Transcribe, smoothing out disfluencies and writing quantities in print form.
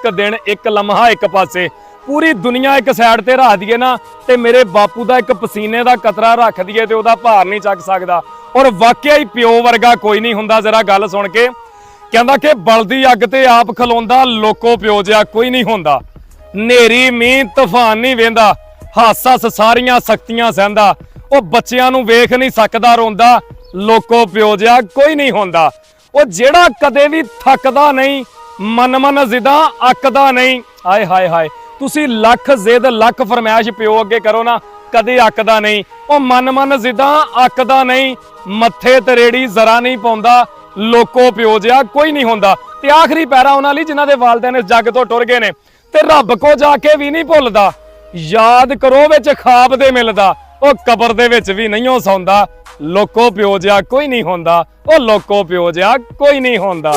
एक दिन एक लम्हा एक पासे पूरी दुनिया एक साइड ते रख दईए ना ते मेरे बापू का एक पसीने का कतरा रख दईए तो वह भार नहीं चक सकता। और वाकई ही प्यो वर्गा कोई नहीं हुंदा। जरा गल सुन के कहंदा कि बलदी अग ते आप खलोंदा लोको प्यो जिहा कोई नहीं हुंदा। नेरी मींह तूफान नहीं वेंदा हस हस सारियां सख्तियां सहंदा। वो बच्चियां नूं वेख नहीं सकदा रोंदा लोको प्यो जिहा कोई नहीं हुंदा। वो जेड़ा कदे भी थकदा नहीं मन मन जिदा अकदा नहीं। हाय हाय हाय तुसी लख जिद लख फरमैश प्यो अगे करो ना कदे अकदा नहीं। वो मन मन जिदा अकदा नहीं मत्थे तरेड़ी जरा नहीं पाउंदा लोको प्यो जिहा कोई नहीं हुंदा। ते आखिरी पैरा उन्हां लई जिन्हां दे वालिदैन इस जग तो टुर गए ने ते रब को जाके भी नहीं भुलदा याद करो विच खाब दे मिलदा। ओ कबर दे विच भी नहीं सौंदा लोको प्यो जिहा कोई नहीं हुंदा। ओ लोको प्यो जिहा कोई नहीं हुंदा।